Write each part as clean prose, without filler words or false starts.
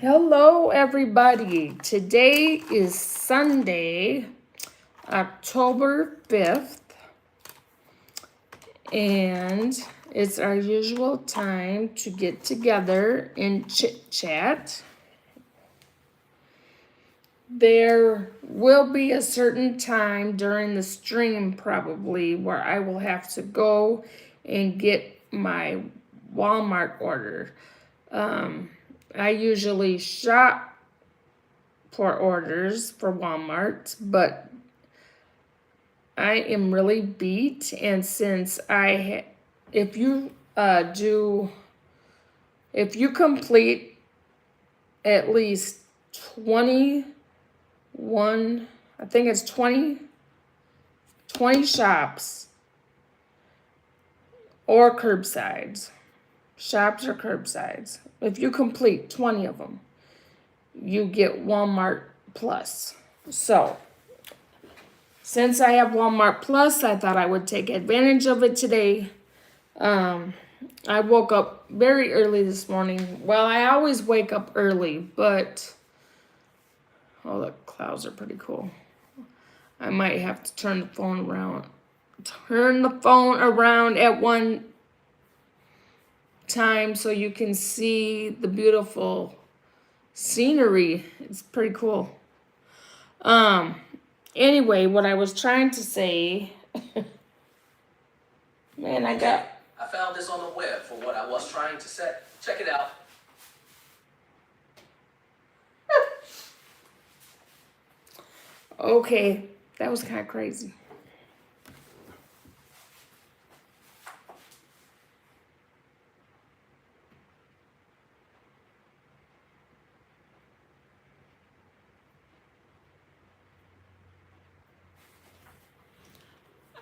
Hello, everybody. Today is Sunday, October 5th, and it's our usual time to get together and chit chat. There will be a certain time during the stream, probably, where I will have to go and get my Walmart order. I usually shop for orders for Walmart, but I am really beat. And since if you if you complete at least 21, I think it's 20 shops or curbsides, shops or curbsides. If you complete 20 of them, you get Walmart Plus. So, since I have Walmart Plus, I thought I would take advantage of it today. I woke up very early this morning. Well, I always wake up early, but oh, the clouds are pretty cool. I might have to turn the phone around. Turn the phone around at one time so you can see the beautiful scenery. It's pretty cool. Anyway, what I was trying to say, man, I found this on the web for what I was trying to say. Check it out. Okay, that was kind of crazy.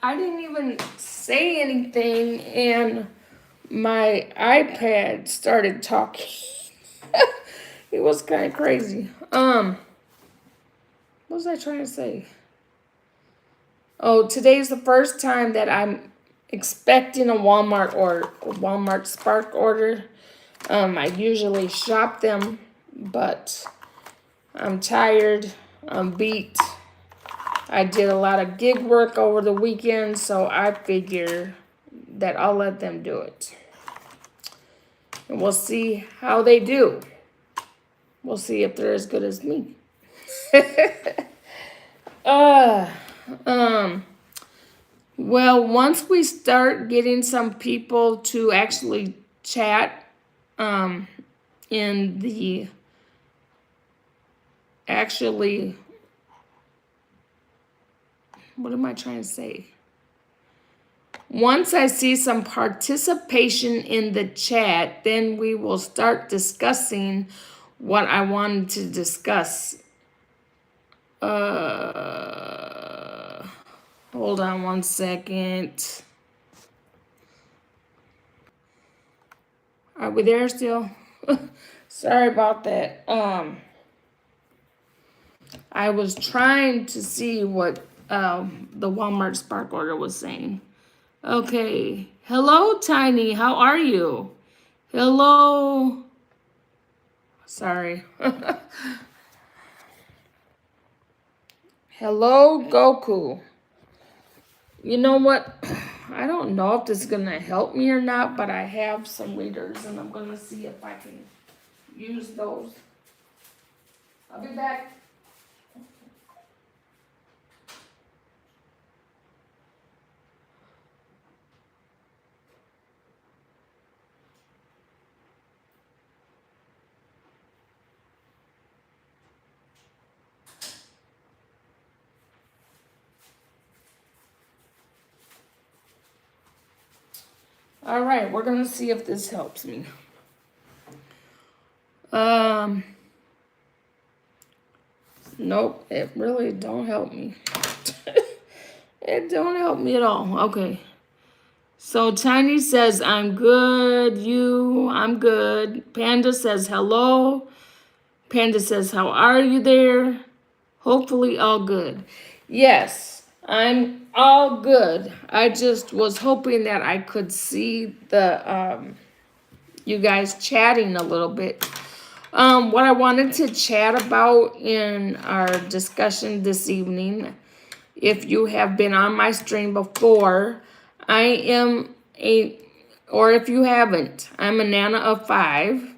I didn't even say anything, and my iPad started talking. It was kind of crazy. What was I trying to say? Oh, today's the first time that I'm expecting a Walmart Spark order. I usually shop them, but I'm tired. I'm beat. I did a lot of gig work over the weekend, so I figure that I'll let them do it. And we'll see how they do. We'll see if they're as good as me. Well, once we start getting some people to actually chat, in the what am I trying to say? Once I see some participation in the chat, then we will start discussing what I wanted to discuss. Hold on one second. Are we there still? Sorry about that. I was trying to see what the Walmart Spark order was saying. Okay. Hello, Tiny. How are you? Hello. Sorry. Hello, Goku. You know what? I don't know if this is going to help me or not, but I have some readers, and I'm going to see if I can use those. I'll be back. All right, we're going to see if this helps me. Nope, it really don't help me. It don't help me at all. Okay. So Tiny says, I'm good. I'm good. Panda says, hello. Panda says, how are you there? Hopefully all good. Yes, I'm all good. I just was hoping that I could see the you guys chatting a little bit. What I wanted to chat about in our discussion this evening, if you have been on my stream before, I am or if you haven't, I'm a Nana of 5.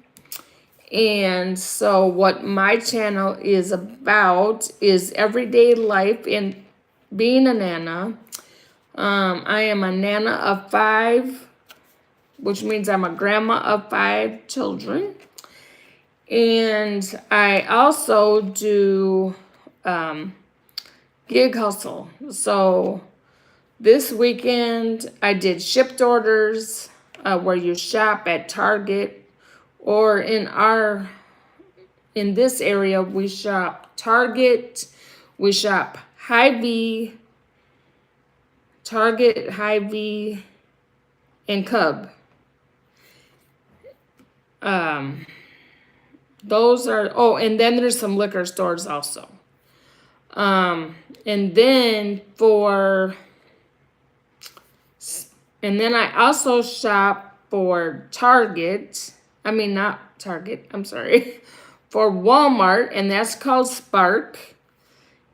And so what my channel is about is everyday life in being a Nana. I am a Nana of 5, which means I'm a grandma of 5 children. And I also do gig hustle. So this weekend I did shipped orders where you shop at Target, or in this area we shop Target, we shop Hy-Vee, Target, Hy-Vee, and Cub. Those are, oh, and then there's some liquor stores also. And then I also shop for Target. I mean, not Target, I'm sorry. For Walmart, and that's called Spark.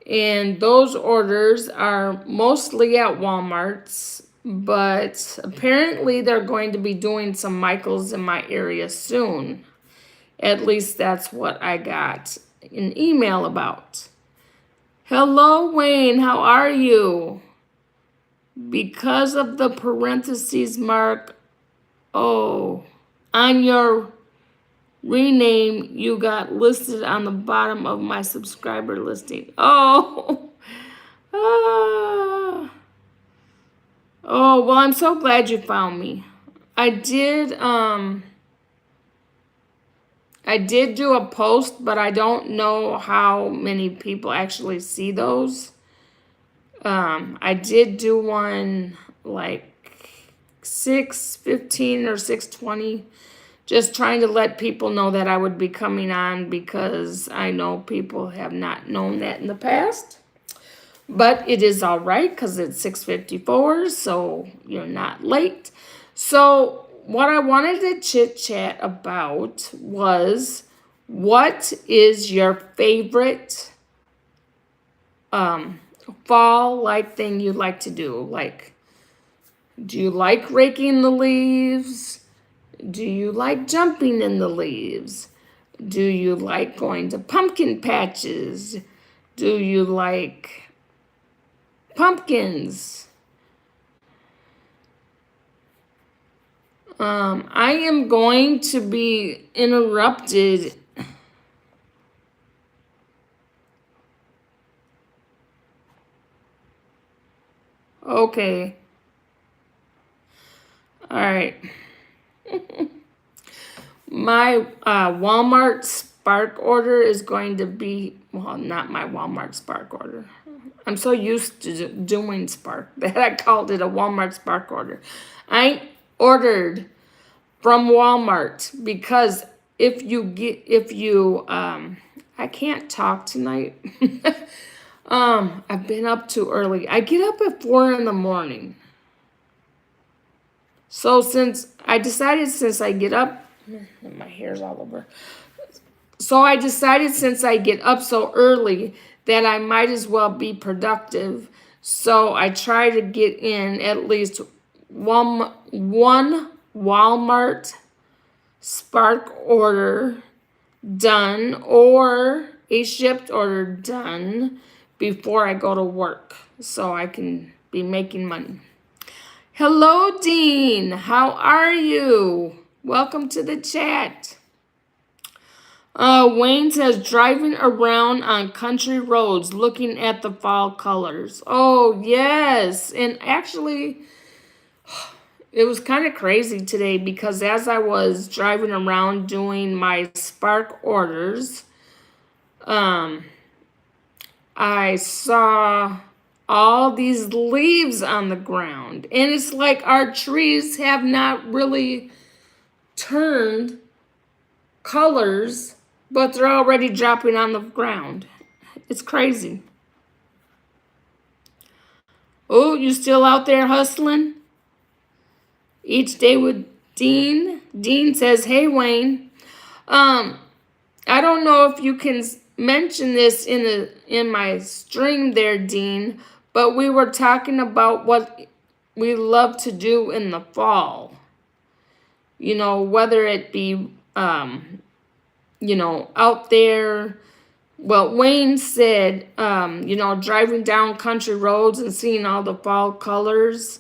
And those orders are mostly at Walmart's, but apparently they're going to be doing some Michaels in my area soon. At least that's what I got an email about. Hello, Wayne, how are you? Because of the parentheses mark, oh, on your rename, you got listed on the bottom of my subscriber listing. Oh, oh, well, I'm so glad you found me. I did do a post, but I don't know how many people actually see those. I did do one like 6:15 or 6:20, just trying to let people know that I would be coming on, because I know people have not known that in the past. But it is all right, because it's 6:54, so you're not late. So what I wanted to chit chat about was, what is your favorite fall like thing you like to do? Like, do you like raking the leaves? Do you like jumping in the leaves? Do you like going to pumpkin patches? Do you like pumpkins? I am going to be interrupted. Okay. All right. My Walmart Spark order is going to be, well, not my Walmart Spark order. I'm so used to doing Spark that I called it a Walmart Spark order. I ordered from Walmart because if you I can't talk tonight. I've been up too early. I get up at 4 in the morning. So since I get up, my hair's all over. So I decided, since I get up so early, that I might as well be productive. So I try to get in at least one Walmart Spark order done, or a shipped order done, before I go to work, so I can be making money. Hello, Dean. How are you? Welcome to the chat. Wayne says, driving around on country roads looking at the fall colors. Oh, yes. And actually, it was kind of crazy today, because as I was driving around doing my Spark orders, I saw all these leaves on the ground. And it's like our trees have not really turned colors, but they're already dropping on the ground. It's crazy. Oh, you still out there hustling? Each day with Dean. Dean says, hey, Wayne. I don't know if you can mention this in my stream there, Dean, but we were talking about what we love to do in the fall. You know, whether it be out there. Well, Wayne said, driving down country roads and seeing all the fall colors.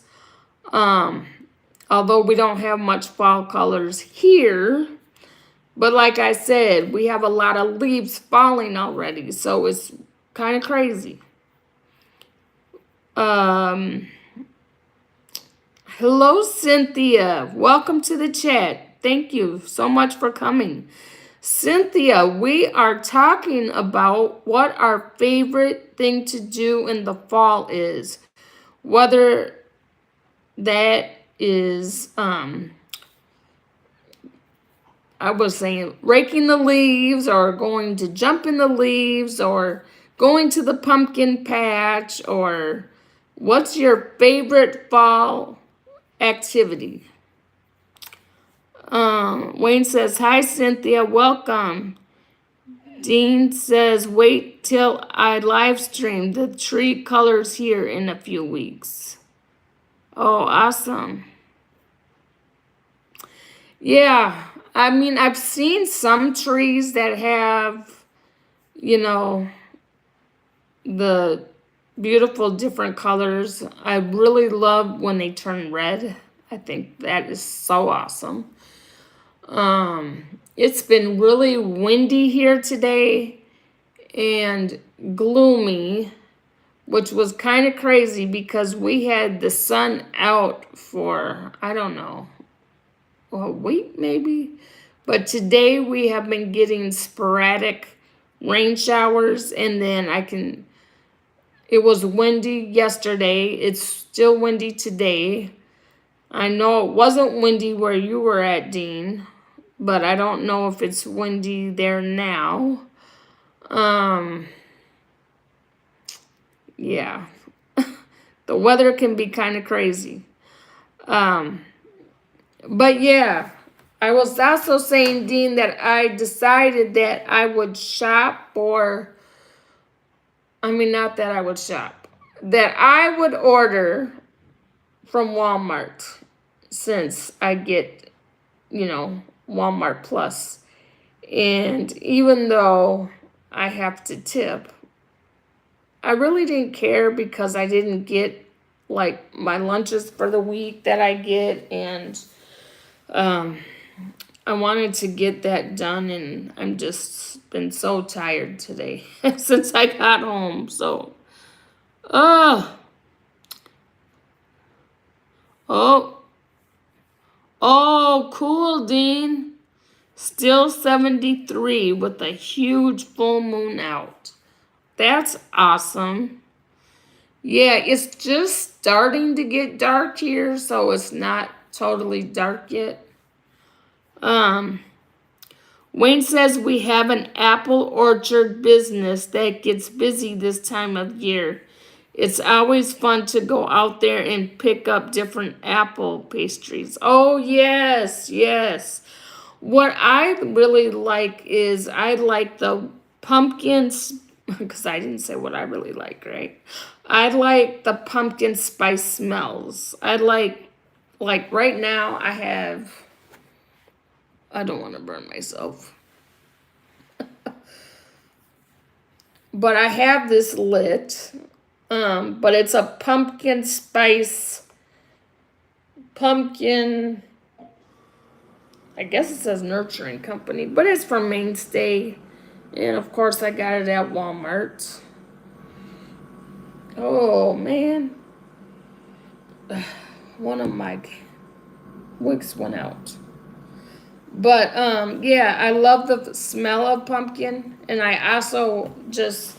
Although we don't have much fall colors here. But like I said, we have a lot of leaves falling already, so it's kind of crazy. Hello, Cynthia. Welcome to the chat. Thank you so much for coming. Cynthia, we are talking about what our favorite thing to do in the fall is. Whether that is I was saying raking the leaves or going to jump in the leaves or going to the pumpkin patch, or what's your favorite fall activity? Wayne says, hi Cynthia, welcome. Dean says, wait till I live stream the tree colors here in a few weeks. Oh, awesome. Yeah, I mean, I've seen some trees that have, the beautiful different colors. I really love when they turn red. I think that is so awesome. It's been really windy here today and gloomy, which was kind of crazy because we had the sun out for, I don't know, a week maybe. But today we have been getting sporadic rain showers, and then it was windy yesterday. It's still windy today. I know it wasn't windy where you were at, Dean, but I don't know if it's windy there now. Yeah. The weather can be kind of crazy. But yeah, I was also saying, Dean, that I decided that I would shop not that I would shop, that I would order from Walmart, since I get, Walmart Plus. And even though I have to tip, I really didn't care because I didn't get like my lunches for the week that I get, and I wanted to get that done, and I'm just been so tired today since I got home. So, oh, cool, Dean. Still 73 with a huge full moon out. That's awesome. Yeah, it's just starting to get dark here, so it's not totally dark yet. Wayne says we have an apple orchard business that gets busy this time of year. It's always fun to go out there and pick up different apple pastries. Oh, yes, yes. What I really like is I like the pumpkins, because I didn't say what I really like, right? I like the pumpkin spice smells. I like right now I don't want to burn myself. But I have this lit, but it's a pumpkin spice, I guess it says nurturing company, but it's from Mainstay. And of course I got it at Walmart. Oh man. One of my wicks went out. But yeah, I love the smell of pumpkin, and I also just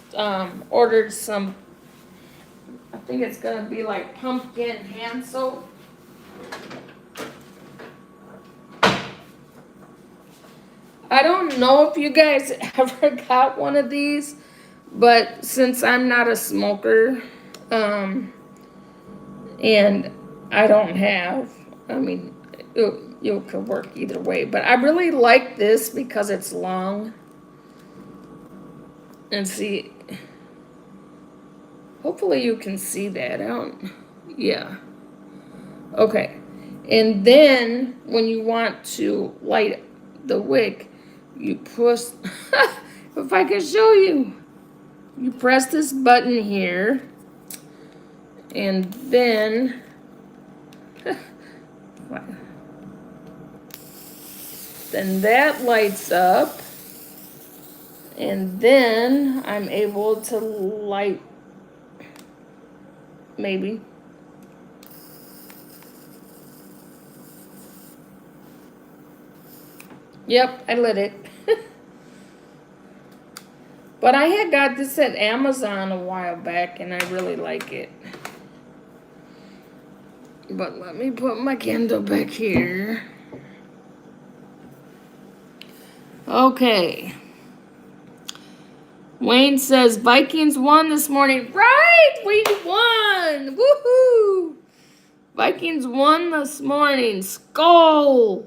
ordered some, I think it's gonna be like pumpkin hand soap. I don't know if you guys ever got one of these, but since I'm not a smoker, and I don't have, you could work either way, but I really like this because it's long. And see, hopefully you can see that. Yeah. Okay. And then when you want to light the wick, you push, if I can show you, you press this button here, and then, then that lights up, and then I'm able to light, maybe. Yep, I lit it. But I had got this at Amazon a while back, and I really like it. But let me put my candle back here. Okay. Wayne says Vikings won this morning. Right, we won. Woohoo! Vikings won this morning. Skull.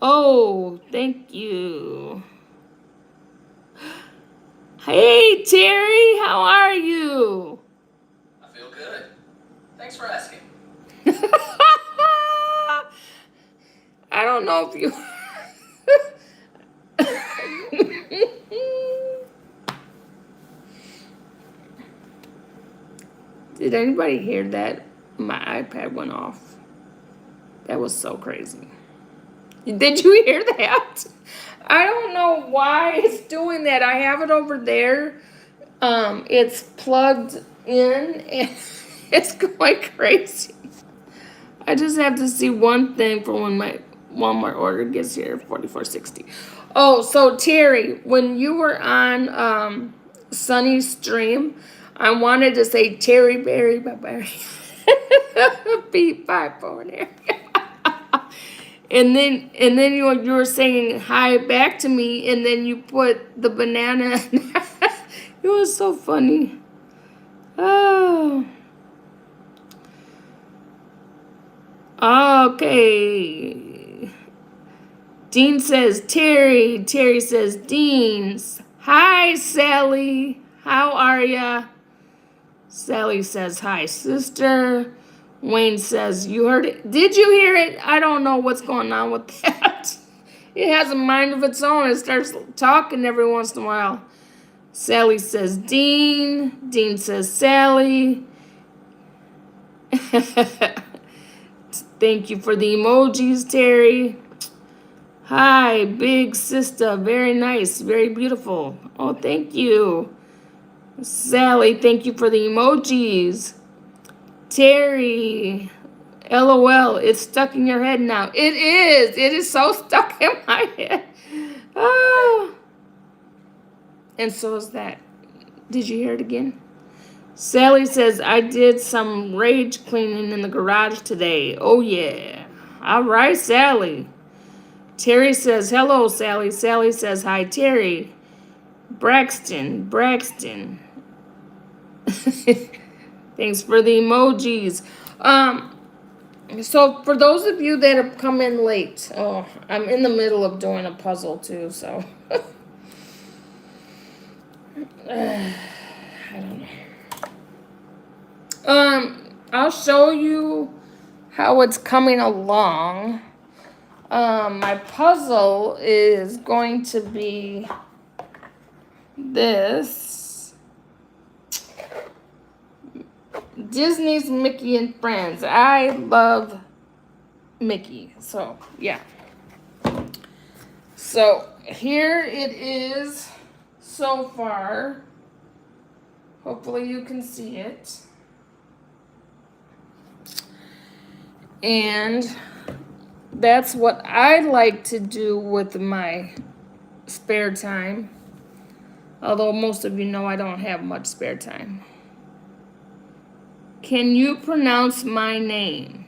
Oh, thank you. Hey, Terry, how are you? I feel good. Thanks for asking. I don't know if you. Did anybody hear that? My iPad went off. That was so crazy. Did you hear that? I don't know why it's doing that. I have it over there. It's plugged in and it's going crazy. I just have to see one thing for when my Walmart order gets here, $44.60. Oh, so Terry, when you were on Sunny's stream, I wanted to say Terry Berry bye. Beat 5 there. And then you were saying hi back to me, and then you put the banana. It was so funny. Oh. Okay. Dean says Terry. Terry says Dean's. Hi, Sally. How are ya? Sally says hi, sister. Wayne says, you heard it. Did you hear it? I don't know what's going on with that. It has a mind of its own. It starts talking every once in a while. Sally says Dean. Dean says Sally. Thank you for the emojis, Terry. Hi, big sister. Very nice. Very beautiful. Oh, thank you. Sally, thank you for the emojis. Terry, LOL, it's stuck in your head now. It is. It is so stuck in my head. Oh. And so is that. Did you hear it again? Sally says, I did some rage cleaning in the garage today. Oh, yeah. All right, Sally. Terry says, hello, Sally. Sally says, hi, Terry. Braxton. Thanks for the emojis. So for those of you that have come in late, I'm in the middle of doing a puzzle too, so I don't know. I'll show you how it's coming along. My puzzle is going to be this. Disney's Mickey and Friends. I love Mickey. So, yeah. So, here it is so far. Hopefully you can see it. And that's what I like to do with my spare time. Although most of you know I don't have much spare time. Can you pronounce my name?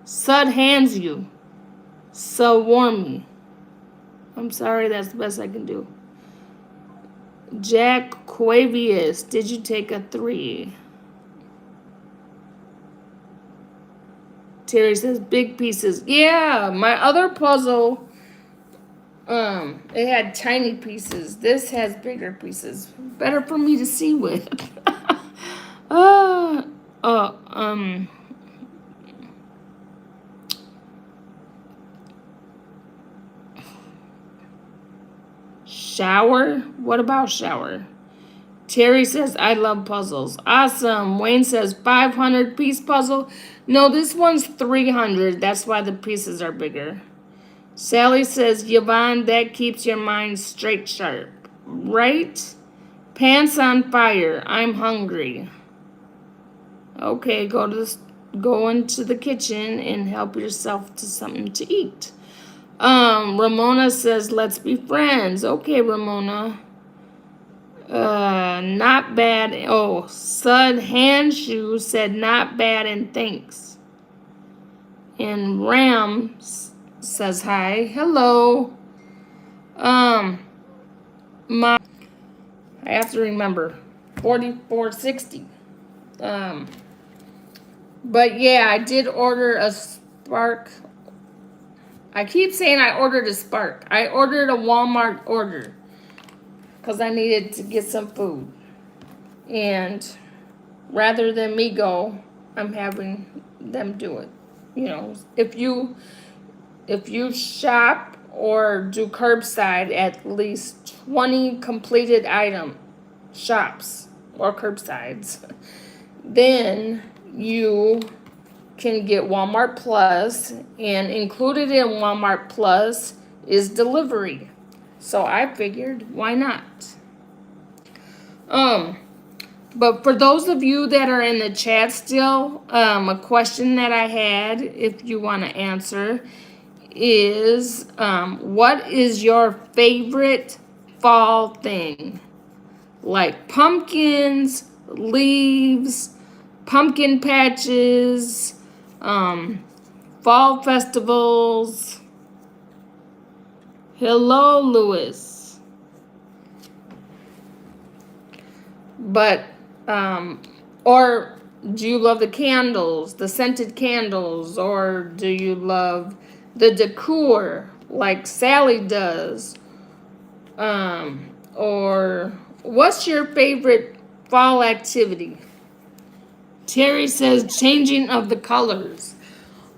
Sudhanshu. Swarmy. I'm sorry, that's the best I can do. Jack Quavius, did you take a 3? Terry says big pieces. Yeah, my other puzzle, it had tiny pieces. This has bigger pieces. Better for me to see with. uh, uh, um, Shower? What about shower? Terry says, I love puzzles. Awesome. Wayne says, 500 piece puzzle. No, this one's 300. That's why the pieces are bigger. Sally says, Yvonne, that keeps your mind straight sharp. Right? Pants on fire. I'm hungry. Okay, go into the kitchen and help yourself to something to eat. Ramona says, let's be friends. Okay, Ramona. Not bad. Oh, Sud Handshoe said not bad and thanks. And Ram says hi. Hello. My I have to remember 4460. But yeah, I did order a Spark. I keep saying I ordered a Spark. I ordered a Walmart order because I needed to get some food. And rather than me go, I'm having them do it. You know, if you shop or do curbside at least 20 completed item shops or curbsides, then you can get Walmart Plus, and included in Walmart Plus is delivery. So I figured, why not? But for those of you that are in the chat still, a question that I had, if you want to answer, is what is your favorite fall thing? Like pumpkins, leaves, pumpkin patches, fall festivals. Hello, Lewis. But, or do you love the candles, the scented candles, or do you love the decor like Sally does? Or what's your favorite fall activity? Terry says changing of the colors.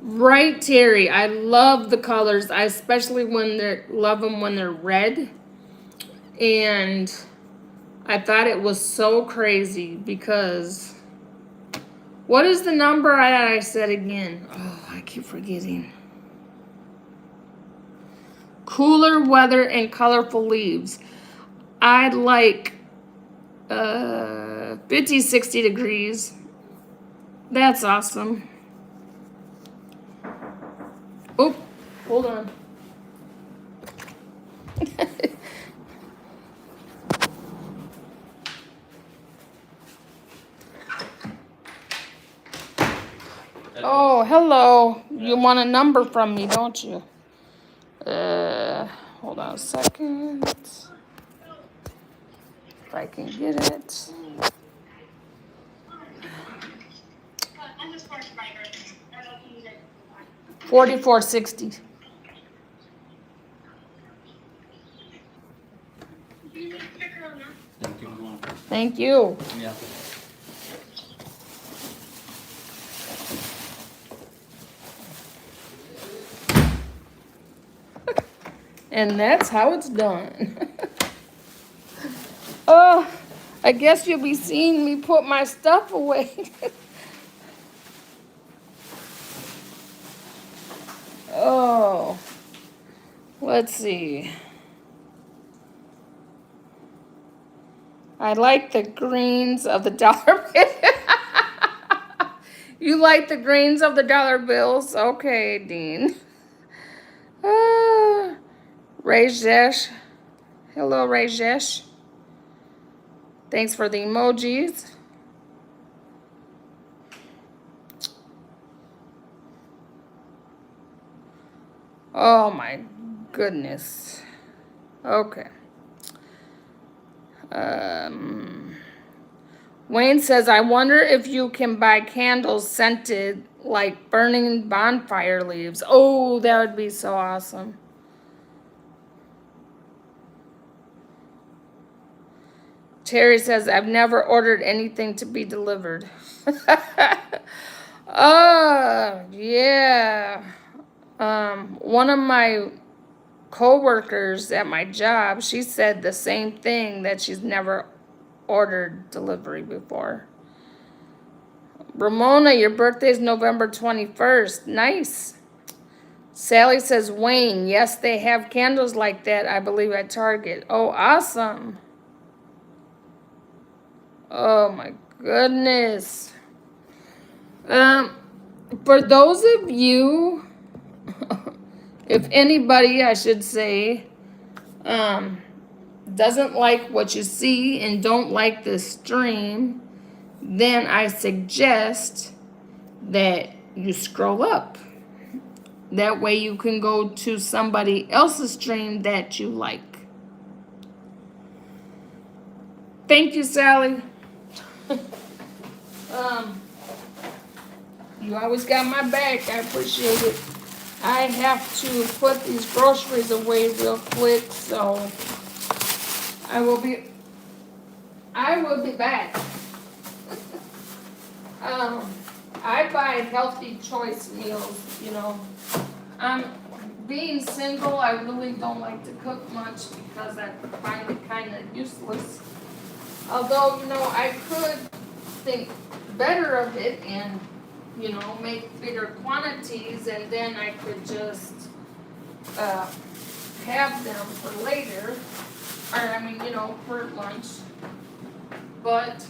Right, Terry. I love the colors. I especially love them when they're red. And I thought it was so crazy because what is the number I said again? Oh, I keep forgetting. Cooler weather and colorful leaves. I like 50, 60 degrees. That's awesome. Oh, hold on. Oh, hello. You want a number from me, don't you? Hold on a second. If I can get it. 4460. Thank you. Yeah. And that's how it's done. Oh, I guess you'll be seeing me put my stuff away. Oh, let's see. I like the greens of the dollar bill. You like the greens of the dollar bills? Okay, Dean. Rajesh. Hello, Rajesh. Thanks for the emojis. Oh my goodness. Okay. Wayne says, I wonder if you can buy candles scented like burning bonfire leaves. Oh, that would be so awesome. Terry says, I've never ordered anything to be delivered. Oh, yeah. One of my co-workers at my job, she said the same thing, that she's never ordered delivery before. Ramona, your birthday's November 21st. Nice. Sally says, Wayne, yes, they have candles like that, I believe, at Target. Oh, awesome. Oh, my goodness. For those of you, if anybody, I should say, doesn't like what you see and don't like the stream, then I suggest that you scroll up. That way you can go to somebody else's stream that you like. Thank you, Sally. You always got my back. I appreciate it. I have to put these groceries away real quick, so I will be back. I buy healthy choice meals, you know. Being single, I really don't like to cook much because I find it kind of useless. Although, you know, I could think better of it and, you know, make bigger quantities, and then I could just have them for later, or I mean, you know, for lunch. But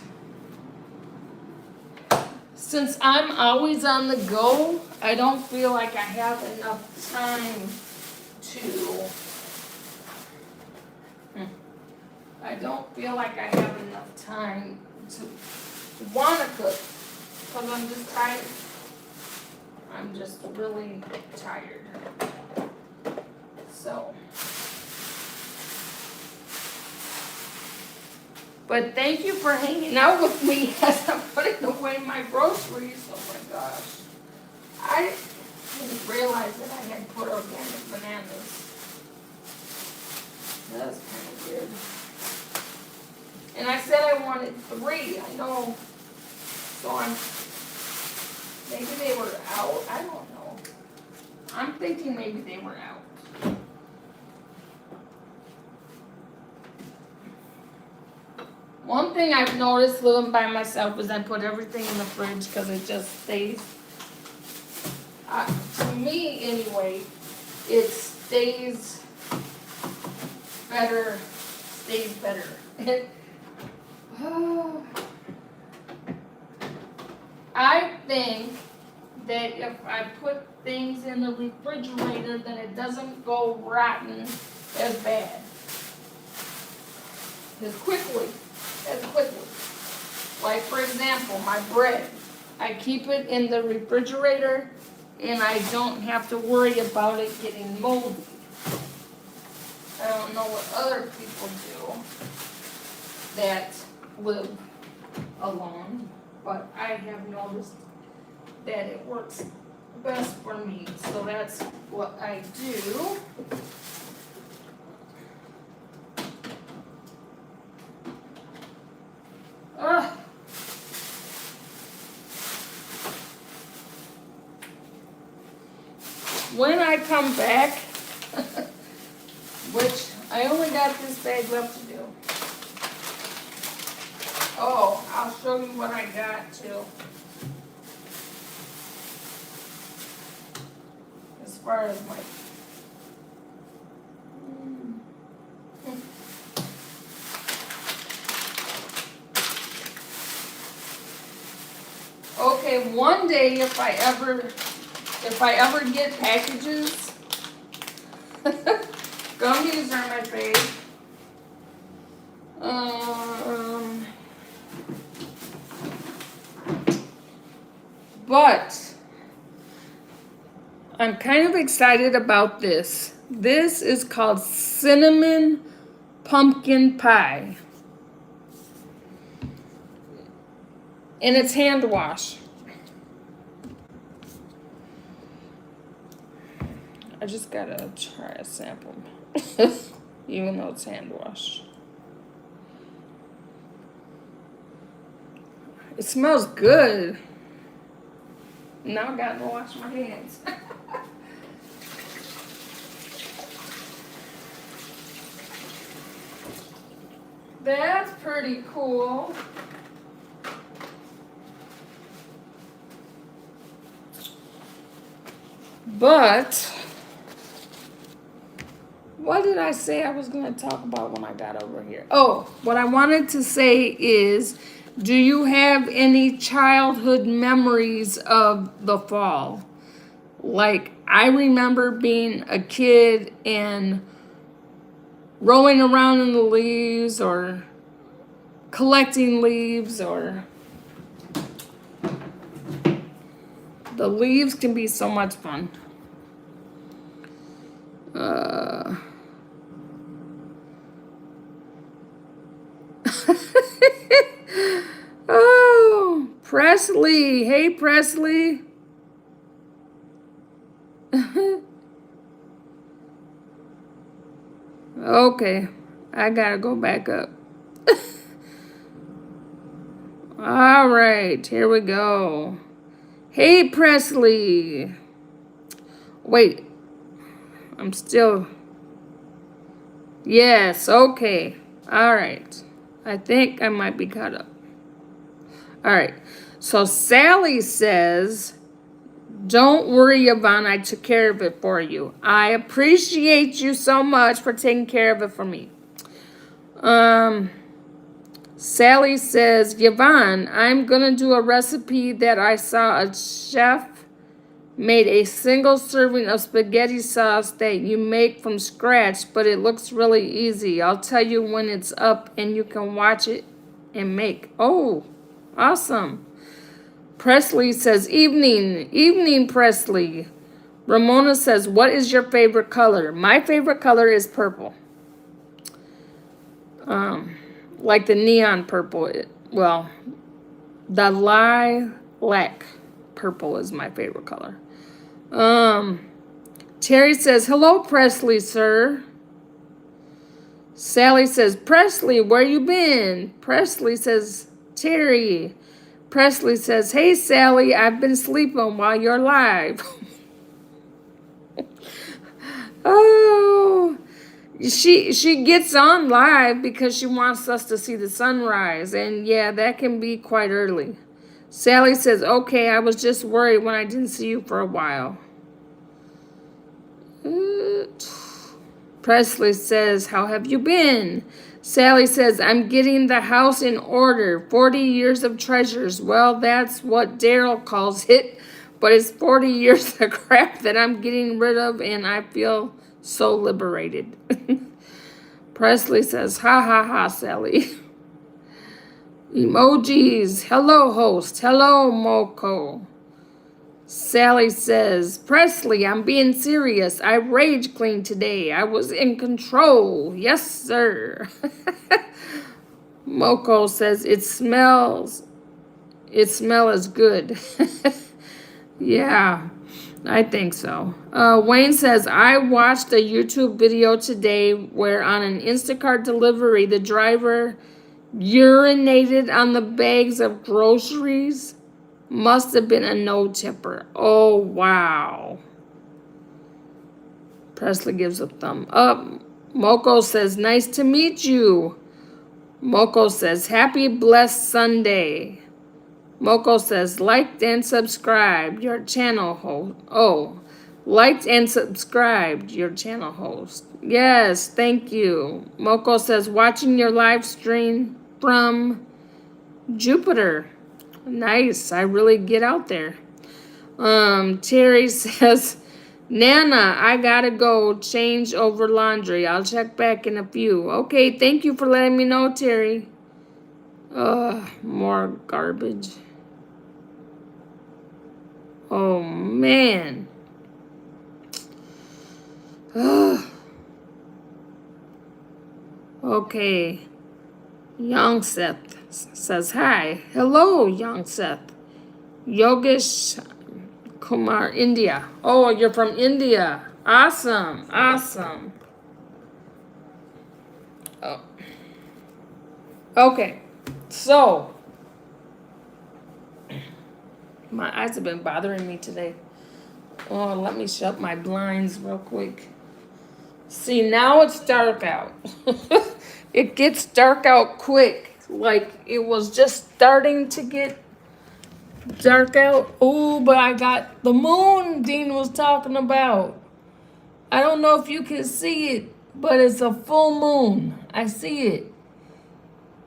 since I'm always on the go, I don't feel like I have enough time to, I don't feel like I have enough time to want to cook, because I'm just tired. I'm just really tired. So, but thank you for hanging out with me as I'm putting away my groceries. Oh my gosh. I didn't realize that I had put organic bananas. That's kind of weird. And I said I wanted 3, I know. So maybe they were out, I don't know. I'm thinking maybe they were out. One thing I've noticed living by myself is I put everything in the fridge because it just stays. To me, anyway, it stays better. I think that if I put things in the refrigerator, then it doesn't go rotten as bad. As quickly. Like, for example, my bread. I keep it in the refrigerator and I don't have to worry about it getting moldy. I don't know what other people do that live alone, but I have noticed that it works best for me. So that's what I do. When I come back, which I only got this bag left to do. Oh, I'll show you what I got too. As far as my okay, one day if I ever get packages, gummies are my fave. But I'm kind of excited about this. This is called cinnamon pumpkin pie. And it's hand wash. I just gotta try a sample. Even though it's hand wash. It smells good. Now I gotta wash my hands. That's pretty cool. But what did I say I was going to talk about when I got over here? Oh, what I wanted to say is, do you have any childhood memories of the fall? Like, I remember being a kid and rolling around in the leaves or collecting leaves, or the leaves can be so much fun. Oh, Presley. Hey, Presley. Okay, I gotta go back up. All right, here we go. Hey, Presley. Wait, I'm still. Yes, okay. All right. I think I might be caught up. All right. So Sally says, don't worry, Yvonne. I took care of it for you. I appreciate you so much for taking care of it for me. Sally says, Yvonne, I'm going to do a recipe that I saw a chef made a single serving of spaghetti sauce that you make from scratch, but it looks really easy. I'll tell you when it's up and you can watch it and make. Oh, awesome. Presley says, evening, Presley. Ramona says, what is your favorite color? My favorite color is purple. Like the neon purple. Well, the lilac purple is my favorite color. Terry says, hello, Presley, sir. Sally says, Presley, where you been? Presley says, Terry. Presley says, hey, Sally, I've been sleeping while you're live. Oh, she gets on live because she wants us to see the sunrise. And yeah, that can be quite early. Sally says, okay, I was just worried when I didn't see you for a while. Presley says, how have you been? Sally says, I'm getting the house in order. 40 years of treasures. Well, that's what Daryl calls it. But it's 40 years of crap that I'm getting rid of, and I feel so liberated. Presley says, ha ha ha, Sally. Emojis. Hello, host. Hello, Moko. Sally says, Presley, I'm being serious. I rage cleaned today. I was in control. Yes, sir. Moko says, it smells good. Yeah, I think so. Wayne says, I watched a YouTube video today where on an Instacart delivery, the driver urinated on the bags of groceries. Must have been a no-tipper. Oh, wow. Presley gives a thumb up. Moko says, nice to meet you. Moko says, happy blessed Sunday. Moko says, liked and subscribed your channel host. Oh, liked and subscribed your channel host. Yes, thank you. Moko says, watching your live stream from Jupiter. Nice. I really get out there. Terry says, Nana, I gotta go change over laundry. I'll check back in a few. Okay, thank you for letting me know, Terry. More garbage. Oh, man. Okay. Young Seth says hi. Hello, Young Seth. Yogesh Kumar, India. Oh, you're from India. Awesome. Awesome. Oh. Okay. So, my eyes have been bothering me today. Oh, let me shut my blinds real quick. See, now it's dark out. It gets dark out quick. Like it was just starting to get dark out. Oh, but I got the moon Dean was talking about. I don't know if you can see it, but it's a full moon. I see it.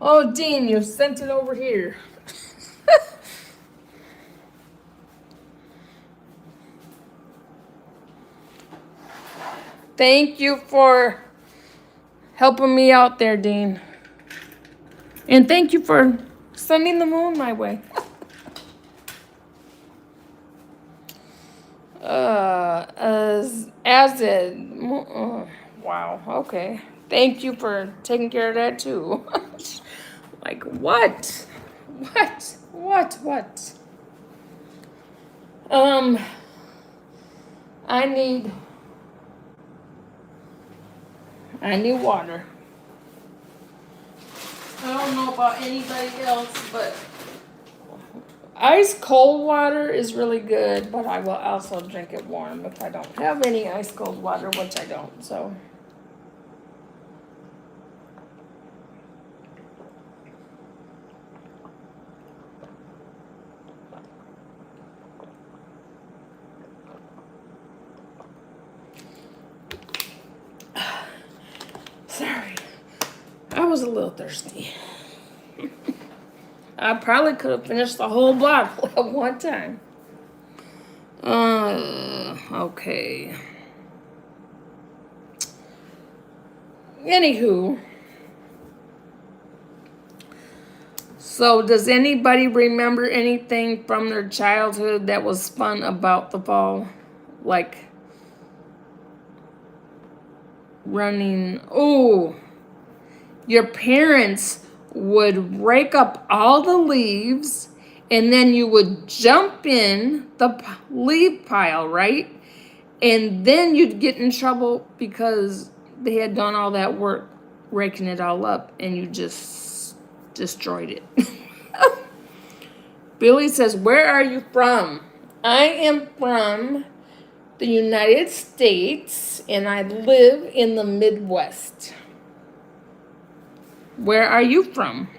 Oh, Dean, you sent it over here. Thank you for helping me out there, Dean. And thank you for sending the moon my way. As it, wow, okay. Thank you for taking care of that too. Like what? What? I need water. I don't know about anybody else, but ice cold water is really good, but I will also drink it warm if I don't have any ice cold water, which I don't, so. Sorry. I was a little thirsty. I probably could have finished the whole bottle at one time. Okay. Anywho. So, does anybody remember anything from their childhood that was fun about the fall? Like running. Oh, your parents would rake up all the leaves and then you would jump in the leaf pile, right? And then you'd get in trouble because they had done all that work raking it all up and you just destroyed it. Billy says, where are you from? I am from the United States and I live in the Midwest. Where are you from?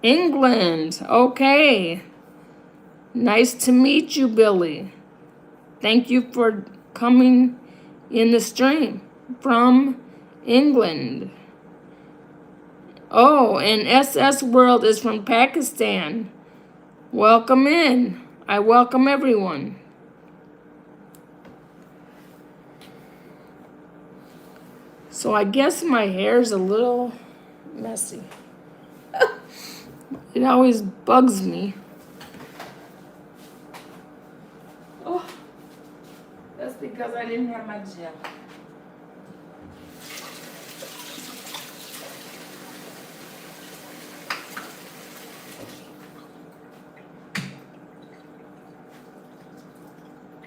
England. Okay. Nice to meet you, Billy. Thank you for coming in the stream from England. Oh, and SS World is from Pakistan. Welcome in. I welcome everyone. So I guess my hair's a little messy. It always bugs me. Oh, that's because I didn't have my gel.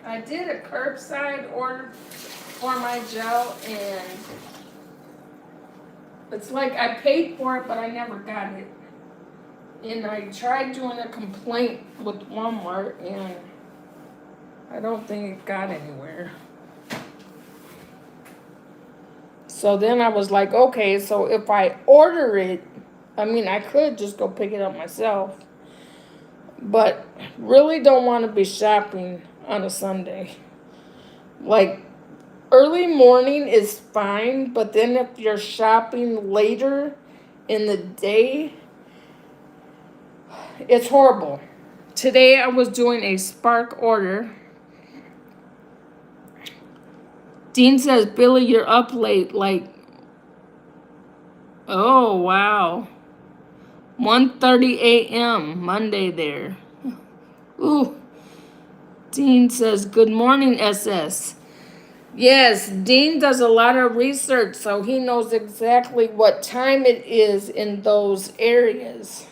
I did a curbside order for my gel and it's like I paid for it but I never got it. And I tried doing a complaint with Walmart and I don't think it got anywhere. So then I was like, okay, so if I order it, I mean, I could just go pick it up myself. But really don't want to be shopping on a Sunday. Like, early morning is fine, but then if you're shopping later in the day, it's horrible. Today I was doing a Spark order. Dean says, Billy, you're up late. Like, Oh, wow. 1:30 a.m. Monday there. Ooh. Dean says, good morning, SS. Yes, Dean does a lot of research, so he knows exactly what time it is in those areas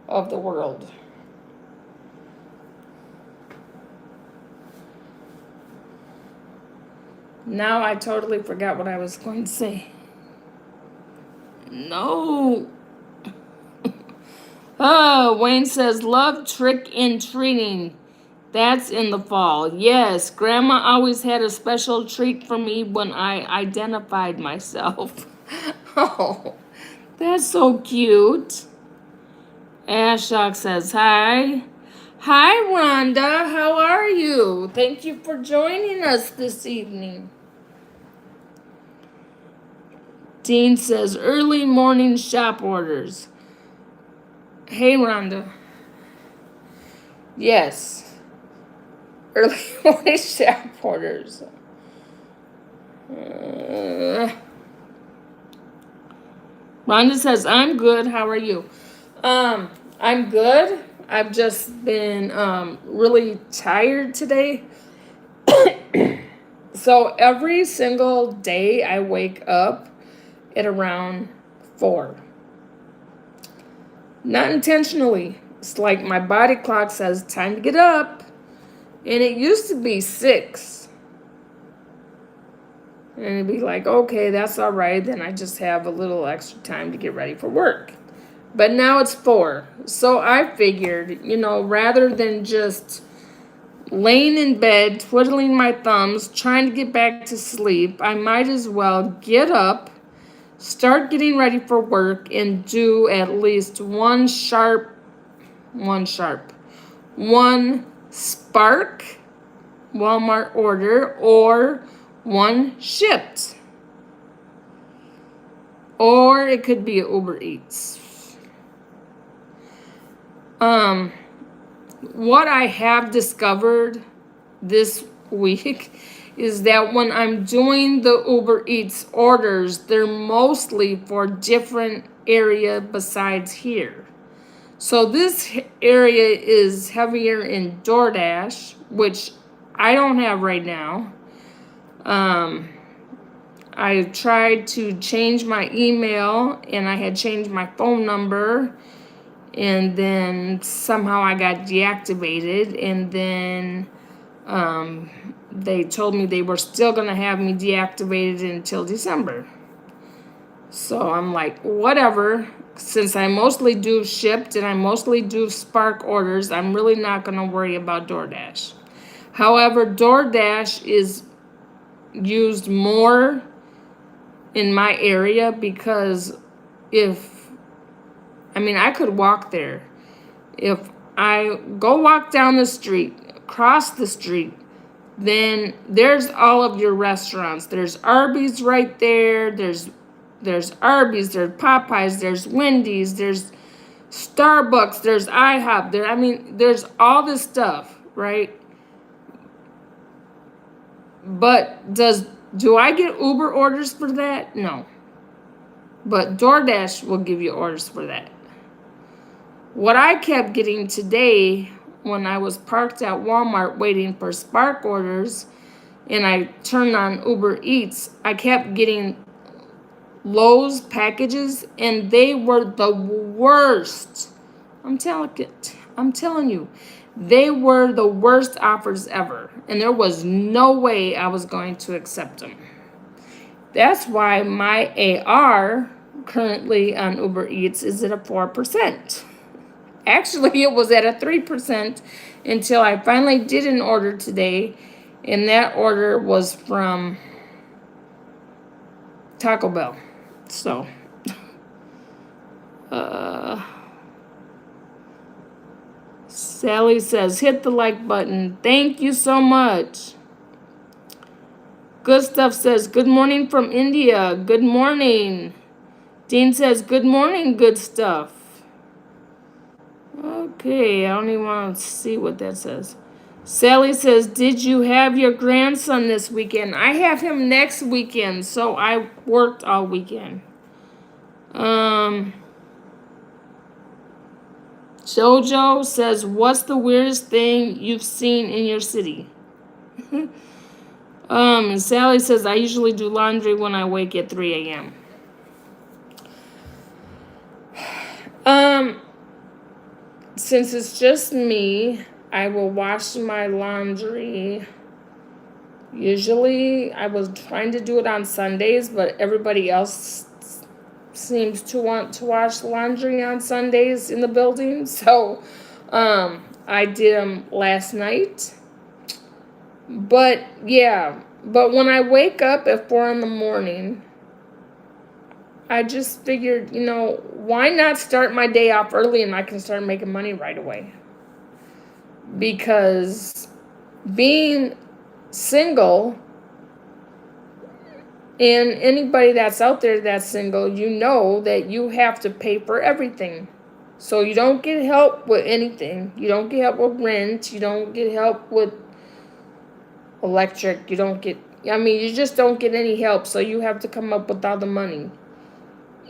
of the world. Now I totally forgot what I was going to say. No. Oh, Wayne says, love trick and treating. That's in the fall. Yes, Grandma always had a special treat for me when I identified myself. Oh, that's so cute. Ashok says, hi. Hi, Rhonda. How are you? Thank you for joining us this evening. Dean says, early morning shop orders. Hey, Rhonda. Yes. Early morning shop orders. Rhonda says, I'm good. How are you? I'm good. I've just been really tired today. So every single day I wake up at around 4. Not intentionally. It's like my body clock says time to get up. And it used to be 6. And it'd be like, okay, that's all right. Then I just have a little extra time to get ready for work. But now it's 4. So I figured, rather than just laying in bed, twiddling my thumbs, trying to get back to sleep, I might as well get up, start getting ready for work, and do at least one Spark Walmart order, or one Shipt. Or it could be Uber Eats. What I have discovered this week is that when I'm doing the Uber Eats orders, they're mostly for different area besides here. So this area is heavier in DoorDash, which I don't have right now. I tried to change my email, and I had changed my phone number, and then somehow I got deactivated, and then they told me they were still gonna have me deactivated until December. So I'm like, whatever. Since I mostly do Shipt and I mostly do Spark orders, I'm really not gonna worry about DoorDash. However, DoorDash is used more in my area because I could walk there. If I go walk down the street, cross the street, then there's all of your restaurants. There's Arby's right there. There's Arby's, there's Popeyes, there's Wendy's, there's Starbucks, there's IHOP. There's all this stuff, right? But do I get Uber orders for that? No. But DoorDash will give you orders for that. What I kept getting today when I was parked at Walmart waiting for Spark orders and I turned on Uber Eats, I kept getting Lowe's packages, and they were the worst. I'm telling you, they were the worst offers ever, and there was no way I was going to accept them. That's why my AR currently on Uber Eats is at a 4%. Actually, it was at a 3% until I finally did an order today, and that order was from Taco Bell. So, Sally says, hit the like button. Thank you so much. Good Stuff says, good morning from India. Good morning. Dean says, good morning, Good Stuff. Okay, I don't even want to see what that says. Sally says, did you have your grandson this weekend? I have him next weekend, so I worked all weekend. Jojo says, what's the weirdest thing you've seen in your city? And Sally says, I usually do laundry when I wake at 3 a.m. Since it's just me, I will wash my laundry. Usually, I was trying to do it on Sundays, but everybody else seems to want to wash laundry on Sundays in the building. So, I did them last night. But yeah, but when I wake up at 4 in the morning, I just figured, why not start my day off early and I can start making money right away? Because being single, and anybody that's out there that's single, you know that you have to pay for everything. So you don't get help with anything. You don't get help with rent. You don't get help with electric. You just don't get any help. So you have to come up with all the money.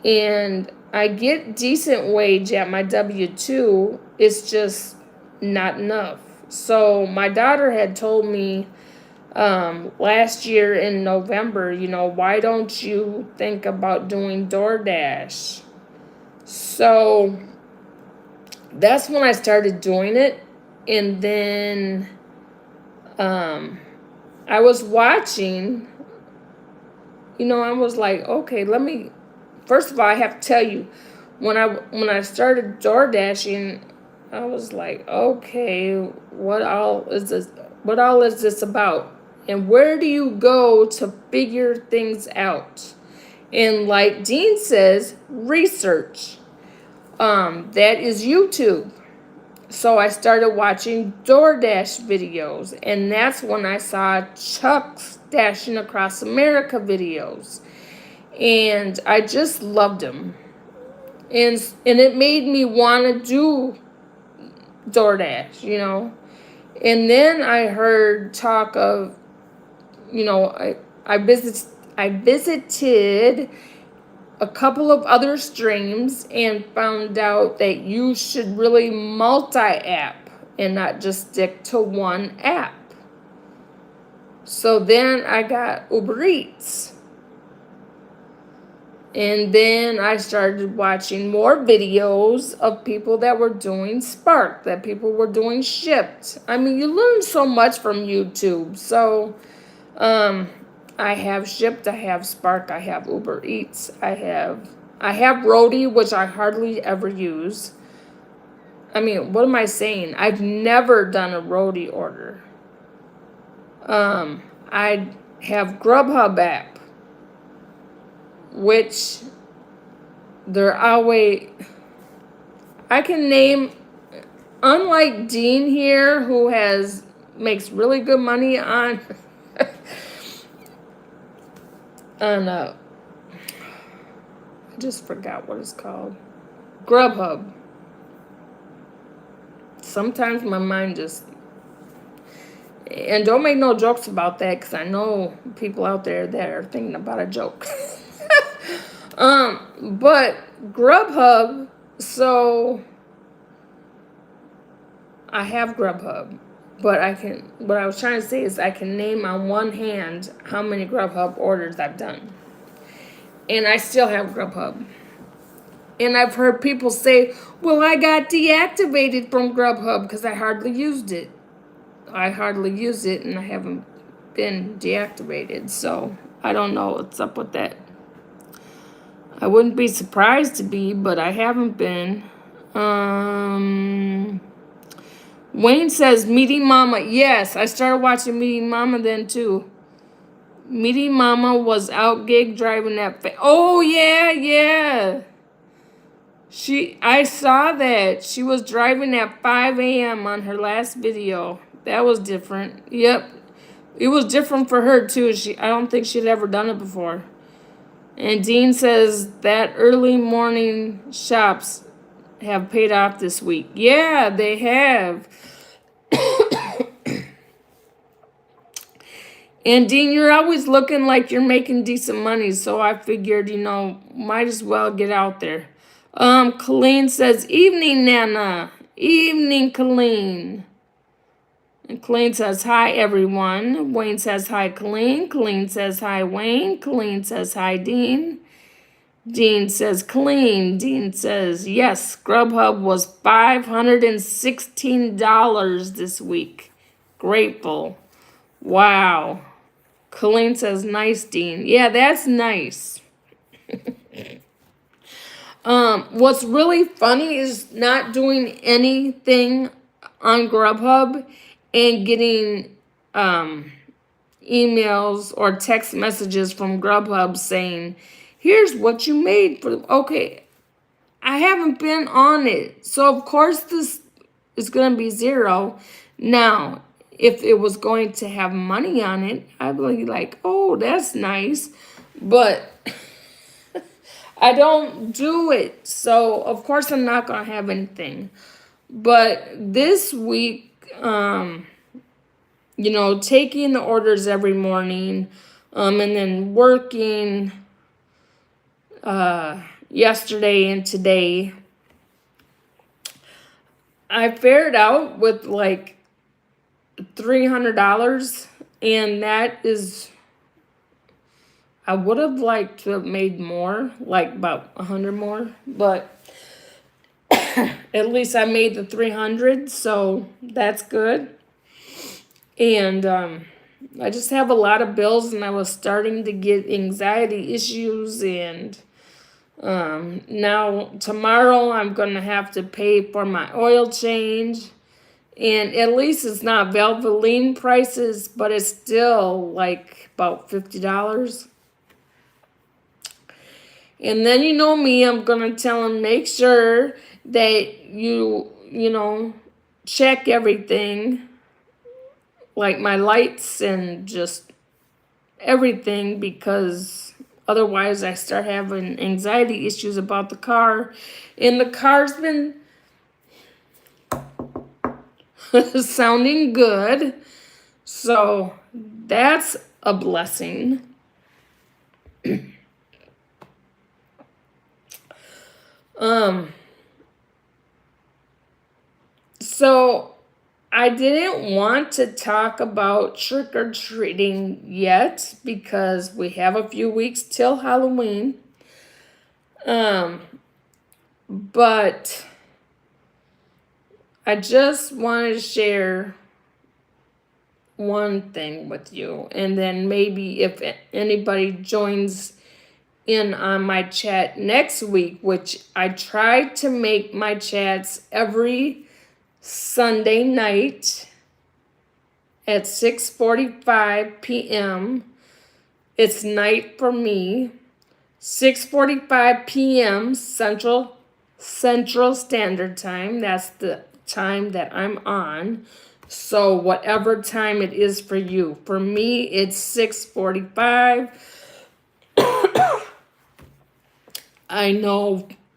And I get decent wage at my W-2. It's just not enough. So my daughter had told me last year in November, why don't you think about doing DoorDash? So that's when I started doing it. And then I was watching, I was like, okay, first of all, I have to tell you, when I started DoorDashing, I was like, okay, what all is this about? And where do you go to figure things out? And like Dean says, research. That is YouTube. So I started watching DoorDash videos, and that's when I saw Chuck's Dashing Across America videos. And I just loved them. And it made me want to do DoorDash, And then I heard talk of, I visited a couple of other streams and found out that you should really multi-app and not just stick to one app. So then I got Uber Eats. And then I started watching more videos of people that were doing Spark, that people were doing Shipt. You learn so much from YouTube. So, I have Shipt, I have Spark, I have Uber Eats, I have Roadie, which I hardly ever use. What am I saying? I've never done a Roadie order. I have Grubhub app, which they're always, I can name, unlike Dean here, who makes really good money on I just forgot what it's called. Grubhub. Sometimes my mind and don't make no jokes about that, because I know people out there that are thinking about a joke. But Grubhub, so I have Grubhub, but what I was trying to say is I can name on one hand how many Grubhub orders I've done. And I still have Grubhub. And I've heard people say, well, I got deactivated from Grubhub because I hardly used it. I hardly use it, and I haven't been deactivated. So I don't know what's up with that. I wouldn't be surprised to be, but I haven't been. Wayne says, Meeting Mama. Yes, I started watching Meeting Mama then too. Meeting Mama was out gig driving that. Oh, yeah. I saw that. She was driving at 5 a.m. on her last video. That was different. Yep. It was different for her too. I don't think she'd ever done it before. And Dean says that early morning shops have paid off this week. Yeah, they have. And Dean, you're always looking like you're making decent money, so I figured, might as well get out there. Colleen says, evening, Nana. Evening, Colleen. And Colleen says, hi, everyone. Wayne says, hi, Colleen. Colleen says, hi, Wayne. Colleen says, hi, Dean. Dean says, Colleen. Dean says, yes, Grubhub was $516 this week. Grateful. Wow. Colleen says, nice, Dean. Yeah, that's nice. What's really funny is not doing anything on Grubhub and getting emails or text messages from Grubhub saying, here's what you made for, okay, I haven't been on it. So of course this is going to be zero. Now, if it was going to have money on it, I'd be like, oh, that's nice. But I don't do it. So of course I'm not going to have anything. But this week, taking the orders every morning, and then working yesterday and today, I fared out with like $300, and that is, I would have liked to have made more, like about 100 more, but at least I made the 300, so that's good. And I just have a lot of bills, and I was starting to get anxiety issues, and now tomorrow I'm going to have to pay for my oil change. And at least it's not Valvoline prices, but it's still like about $50. And then you know me, I'm going to tell them, make sure that you check everything, like my lights and just everything, because otherwise I start having anxiety issues about the car. And the car's been sounding good, so that's a blessing. So I didn't want to talk about trick-or-treating yet because we have a few weeks till Halloween. But I just wanted to share one thing with you, and then maybe if anybody joins in on my chat next week, which I try to make my chats every Sunday night at 6:45 p.m. It's night for me. 6:45 p.m. Central Standard Time. That's the time that I'm on. So whatever time it is for you. For me, it's 6:45.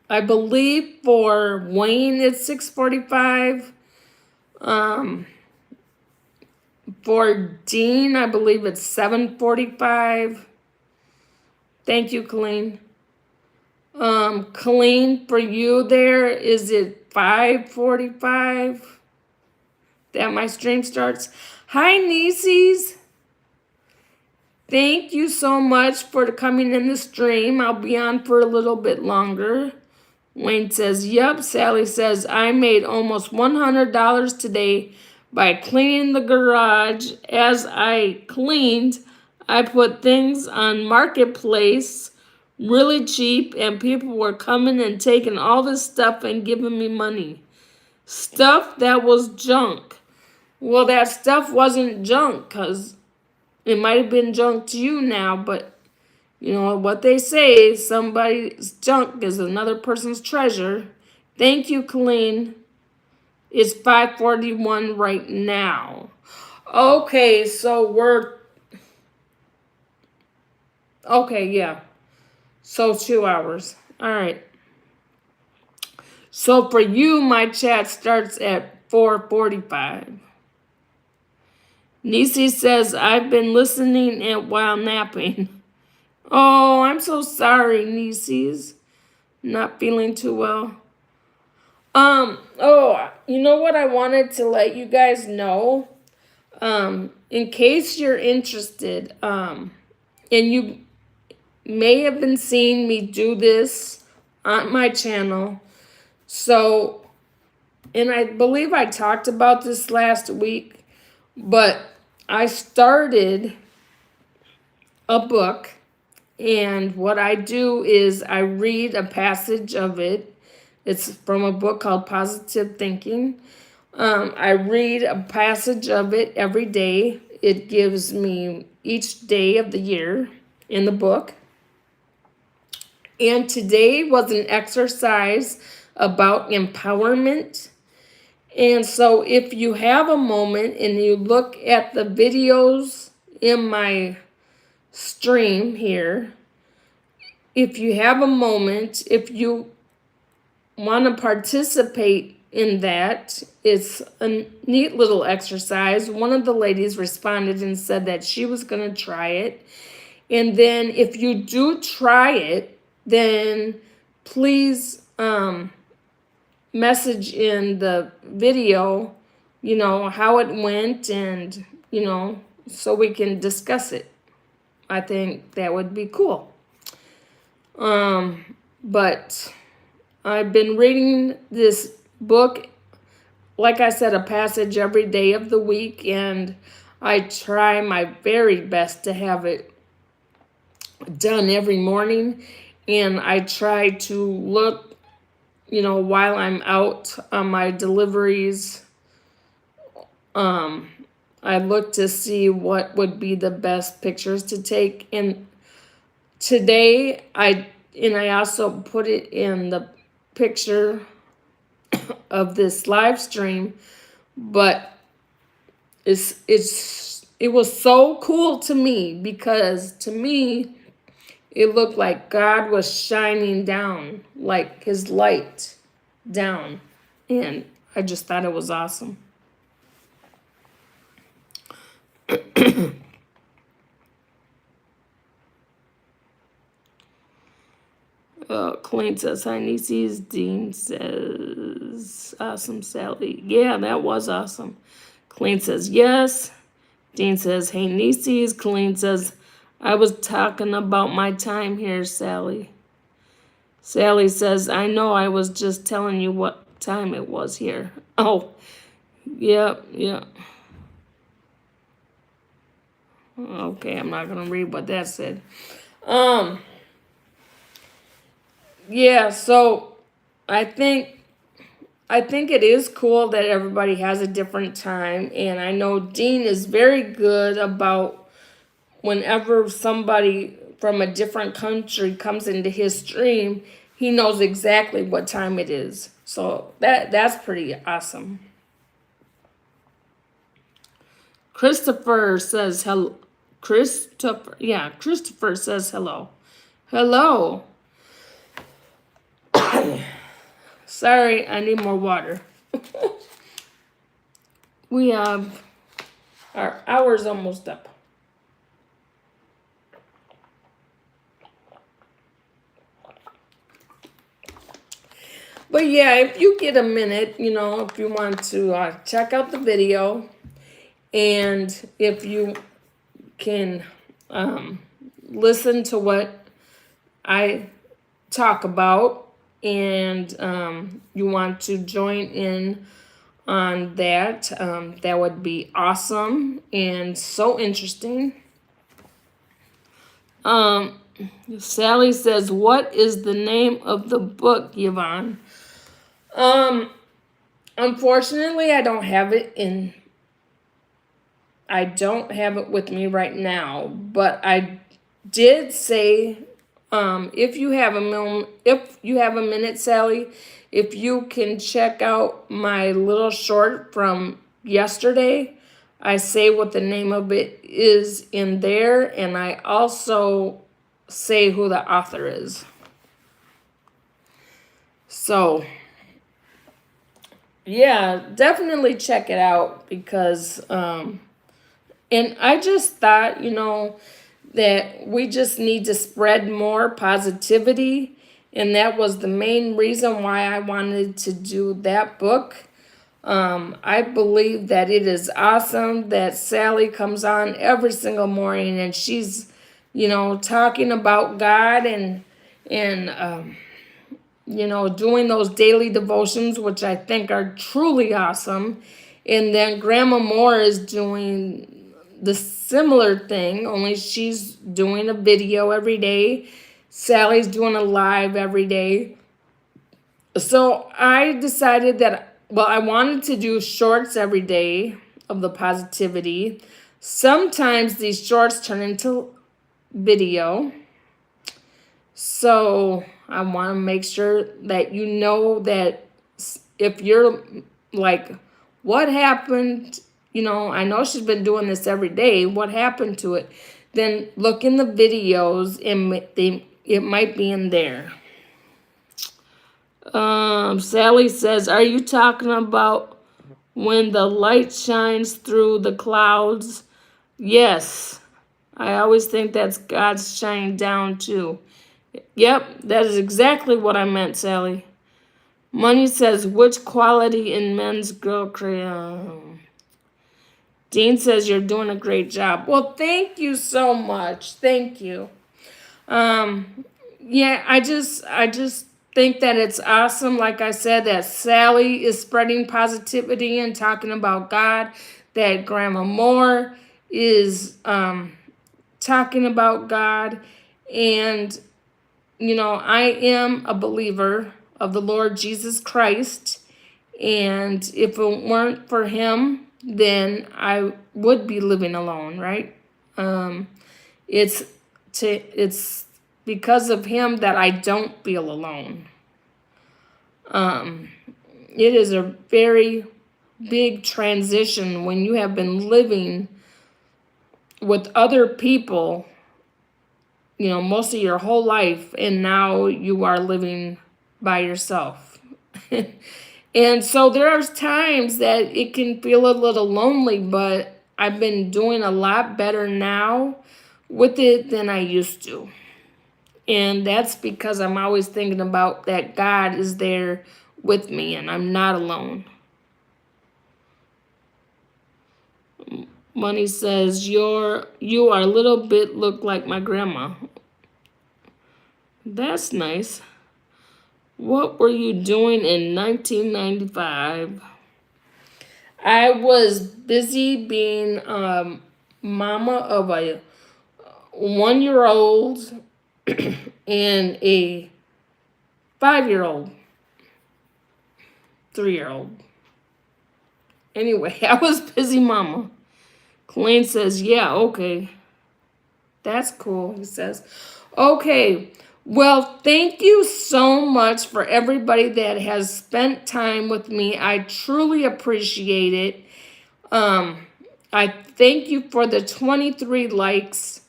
I believe for Wayne it's 6:45. For Dean, I believe it's 7:45. Thank you, Colleen. Colleen, for you there, is it 5:45 that my stream starts? Hi, Nieces. Thank you so much for coming in the stream. I'll be on for a little bit longer. Wayne says, yup. Sally says, I made almost $100 today by cleaning the garage. As I cleaned, I put things on Marketplace really cheap, and people were coming and taking all this stuff and giving me money. Stuff that was junk. Well, that stuff wasn't junk, because it might have been junk to you now, but you know what they say, somebody's junk is another person's treasure. Thank you, Colleen. It's 5:41 right now. Okay, yeah. So 2 hours. All right. So for you, my chat starts at 4:45. Nisi says, I've been listening it while napping. Oh, I'm so sorry, Nisi's. Not feeling too well. Oh, you know what I wanted to let you guys know? In case you're interested, and you may have been seeing me do this on my channel. So, and I believe I talked about this last week, but I started a book, and what I do is I read a passage of it. It's from a book called Positive Thinking. I read a passage of it every day. It gives me each day of the year in the book. And today was an exercise about empowerment. And so if you have a moment and you look at the videos in my stream here, if you have a moment, if you want to participate in that, it's a neat little exercise. One of the ladies responded and said that she was going to try it. And then if you do try it, then please message in the video, how it went, and, so we can discuss it. I think that would be cool. But I've been reading this book, like I said, a passage every day of the week, and I try my very best to have it done every morning. And I try to look, while I'm out on my deliveries, I look to see what would be the best pictures to take. And today, I also put it in the picture of this live stream, but it was so cool to me, because to me it looked like God was shining down, like his light down, and I just thought it was awesome. Colleen says, hi, Nisi's. Dean says, awesome, Sally. Yeah, that was awesome. Colleen says, yes. Dean says, hey, Nisi's. Colleen says, I was talking about my time here, Sally. Sally says, I know, I was just telling you what time it was here. Oh, yeah. Okay, I'm not going to read what that said. Yeah, so I think it is cool that everybody has a different time, and I know Dean is very good about whenever somebody from a different country comes into his stream, he knows exactly what time it is. So that's pretty awesome. Christopher says hello. Christopher says hello. Hello. Sorry, I need more water. We have our hour's almost up. But yeah, if you get a minute, if you want to check out the video, and if you can listen to what I talk about, and you want to join in on that, that would be awesome and so interesting. Sally says, what is the name of the book, Yvonne? Unfortunately, I don't have it with me right now, but I did say, if you have a minute, Sally, if you can check out my little short from yesterday, I say what the name of it is in there, and I also say who the author is. So, yeah, definitely check it out, because And I just thought, that we just need to spread more positivity. And that was the main reason why I wanted to do that book. I believe that it is awesome that Sally comes on every single morning and she's, talking about God and doing those daily devotions, which I think are truly awesome. And then Grandma Moore is doing the similar thing, only she's doing a video every day. Sally's doing a live every day. So I decided that, well, I wanted to do shorts every day of the positivity. Sometimes these shorts turn into video. So I want to make sure that you know that if you're like, what happened? I know she's been doing this every day. What happened to it? Then look in the videos and it might be in there. Sally says, are you talking about when the light shines through the clouds? Yes. I always think that's God's shining down too. Yep, that is exactly what I meant, Sally. Money says, which quality in men's girl crayon? Dean says, you're doing a great job. Well, thank you so much. Thank you. Yeah, I just think that it's awesome, like I said, that Sally is spreading positivity and talking about God, that Grandma Moore is talking about God, and I am a believer of the Lord Jesus Christ, and if it weren't for him, then I would be living alone, right? It's because of him that I don't feel alone. It is a very big transition when you have been living with other people, most of your whole life, and now you are living by yourself. And so there are times that it can feel a little lonely, but I've been doing a lot better now with it than I used to. And that's because I'm always thinking about that God is there with me and I'm not alone. Money says, you are a little bit look like my grandma. That's nice. What were you doing in 1995? I was busy being mama of a 1-year-old and a 5-year-old, 3-year-old. Anyway, I was busy mama. Colleen says, yeah, okay. That's cool, he says. Okay, well, thank you so much for everybody that has spent time with me. I truly appreciate it. I thank you for the 23 likes.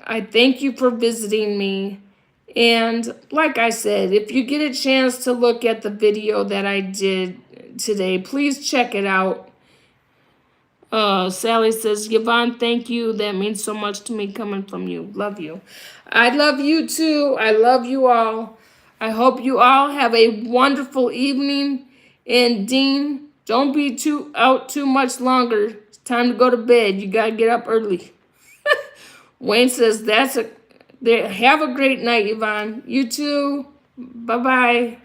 I thank you for visiting me. And like I said, if you get a chance to look at the video that I did today, please check it out. Sally says, Yvonne, thank you. That means so much to me coming from you. Love you. I love you too. I love you all. I hope you all have a wonderful evening. And Dean, don't be out too much longer. It's time to go to bed. You gotta get up early. Wayne says, have a great night, Yvonne. You too. Bye-bye.